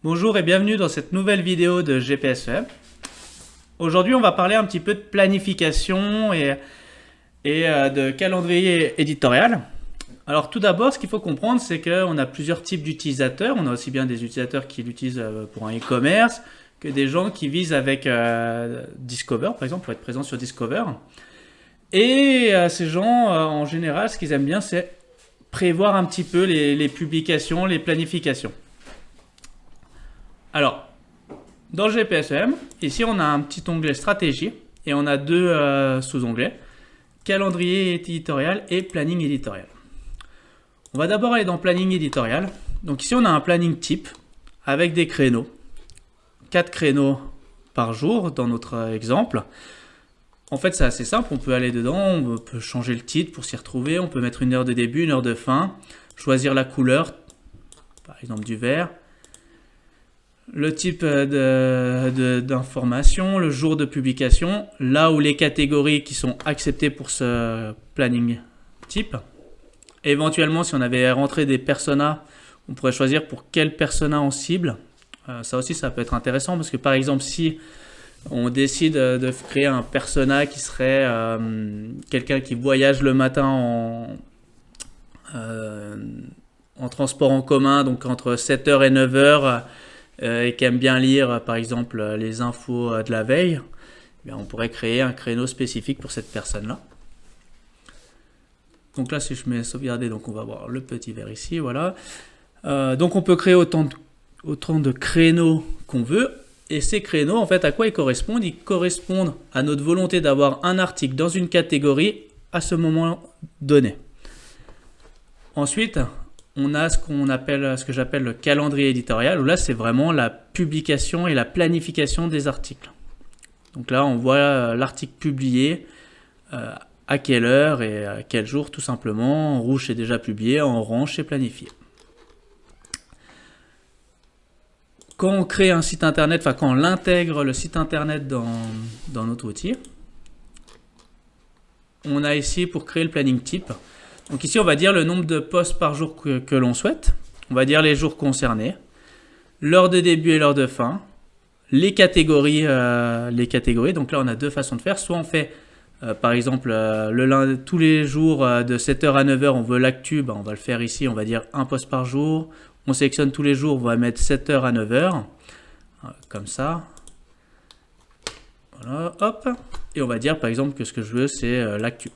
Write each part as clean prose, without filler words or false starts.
Bonjour et bienvenue dans cette nouvelle vidéo de GPS Web. Aujourd'hui, on va parler un petit peu de planification et de calendrier éditorial. Alors tout d'abord, ce qu'il faut comprendre, c'est qu'on a plusieurs types d'utilisateurs. On a aussi bien des utilisateurs qui l'utilisent pour un e-commerce que des gens qui visent avec Discover, par exemple, pour être présent sur Discover. Et ces gens, en général, ce qu'ils aiment bien, c'est prévoir un petit peu les publications, les planifications. Alors, dans le GPSM, ici on a un petit onglet stratégie et on a deux sous-onglets, calendrier éditorial et planning éditorial. On va d'abord aller dans planning éditorial. Donc ici on a un planning type avec des créneaux, 4 créneaux par jour dans notre exemple. En fait c'est assez simple, on peut aller dedans, on peut changer le titre pour s'y retrouver, on peut mettre une heure de début, une heure de fin, choisir la couleur, par exemple du vert, le type d'information, le jour de publication, là où les catégories qui sont acceptées pour ce planning type. Éventuellement, si on avait rentré des personas, on pourrait choisir pour quel persona on cible. Ça aussi, ça peut être intéressant parce que par exemple, si on décide de créer un persona qui serait quelqu'un qui voyage le matin en transport en commun, donc entre 7h et 9h, et qui aime bien lire par exemple les infos de la veille, eh bien, on pourrait créer un créneau spécifique pour cette personne-là. Donc là, si je mets sauvegarder, donc on va voir le petit vert ici, voilà. Donc on peut créer autant de créneaux qu'on veut. Et ces créneaux, en fait, à quoi ils correspondent? Ils correspondent à notre volonté d'avoir un article dans une catégorie à ce moment donné. Ensuite, on a ce que j'appelle le calendrier éditorial, où là, c'est vraiment la publication et la planification des articles. Donc là, on voit l'article publié, à quelle heure et à quel jour, tout simplement. En rouge, c'est déjà publié, en orange, c'est planifié. Quand on crée un site internet, enfin quand on intègre le site internet dans notre outil, on a ici pour créer le planning type. Donc ici, on va dire le nombre de posts par jour que l'on souhaite. On va dire les jours concernés, l'heure de début et l'heure de fin, les catégories. Donc là, on a deux façons de faire. Soit on fait, par exemple, le lundi, tous les jours de 7h à 9h, on veut l'actu. On va le faire ici, on va dire un post par jour. On sélectionne tous les jours, on va mettre 7h à 9h. Comme ça. Voilà, hop. Et on va dire, par exemple, que ce que je veux, c'est l'actu.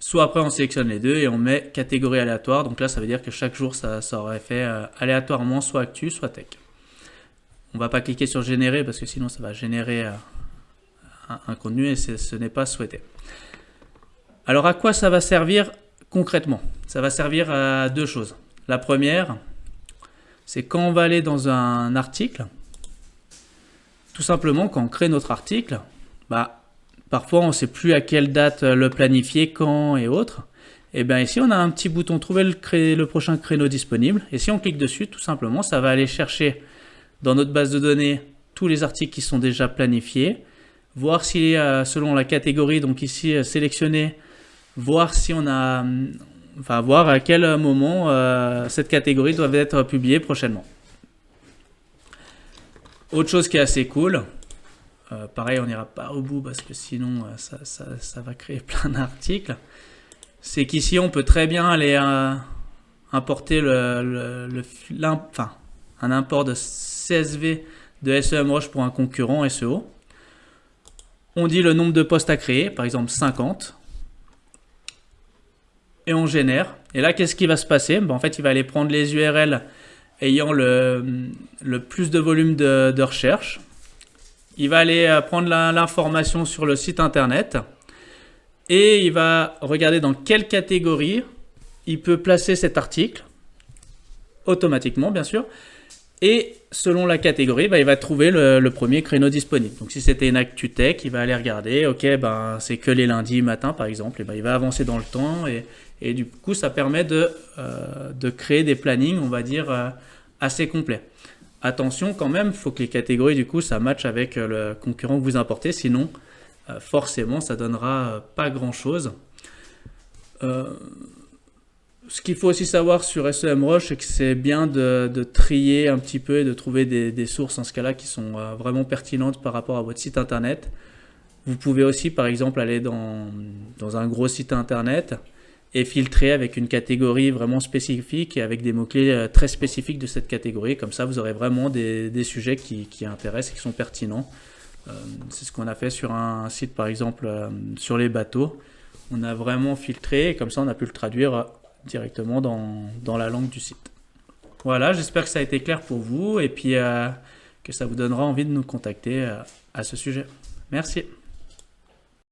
Soit après on sélectionne les deux et on met catégorie aléatoire. Donc là ça veut dire que chaque jour ça aurait fait aléatoirement soit actu soit tech. On ne va pas cliquer sur générer parce que sinon ça va générer un contenu et ce n'est pas souhaité. Alors à quoi ça va servir concrètement? Ça va servir à deux choses. La première, c'est quand on va aller dans un article, tout simplement quand on crée notre article, parfois, on ne sait plus à quelle date le planifier, quand et autres. Et bien ici, on a un petit bouton trouver le prochain créneau disponible. Et si on clique dessus, tout simplement, ça va aller chercher dans notre base de données tous les articles qui sont déjà planifiés, voir si selon la catégorie, donc ici sélectionner, voir si on a, voir à quel moment cette catégorie doit être publiée prochainement. Autre chose qui est assez cool. Pareil, on n'ira pas au bout parce que sinon ça va créer plein d'articles. C'est qu'ici, on peut très bien aller importer un import de CSV de SEMrush pour un concurrent SEO. On dit le nombre de postes à créer, par exemple 50. Et on génère. Et là, qu'est-ce qui va se passer? En fait, il va aller prendre les URL ayant le plus de volume de recherche. Il va aller prendre l'information sur le site internet et il va regarder dans quelle catégorie il peut placer cet article, automatiquement bien sûr, et selon la catégorie, il va trouver le premier créneau disponible. Donc si c'était une actu tech, il va aller regarder, ok, c'est que les lundis matin par exemple, et il va avancer dans le temps et du coup ça permet de créer des plannings, on va dire, assez complets. Attention quand même, il faut que les catégories du coup ça matche avec le concurrent que vous importez, sinon forcément ça donnera pas grand chose. Ce qu'il faut aussi savoir sur SEMrush, c'est que c'est bien de trier un petit peu et de trouver des sources en ce cas-là qui sont vraiment pertinentes par rapport à votre site internet. Vous pouvez aussi par exemple aller dans un gros site internet et filtrer avec une catégorie vraiment spécifique et avec des mots-clés très spécifiques de cette catégorie. Comme ça, vous aurez vraiment des sujets qui intéressent et qui sont pertinents. C'est ce qu'on a fait sur un site par exemple sur les bateaux. On a vraiment filtré et comme ça on a pu le traduire directement dans la langue du site. Voilà, j'espère que ça a été clair pour vous et puis que ça vous donnera envie de nous contacter à ce sujet. Merci.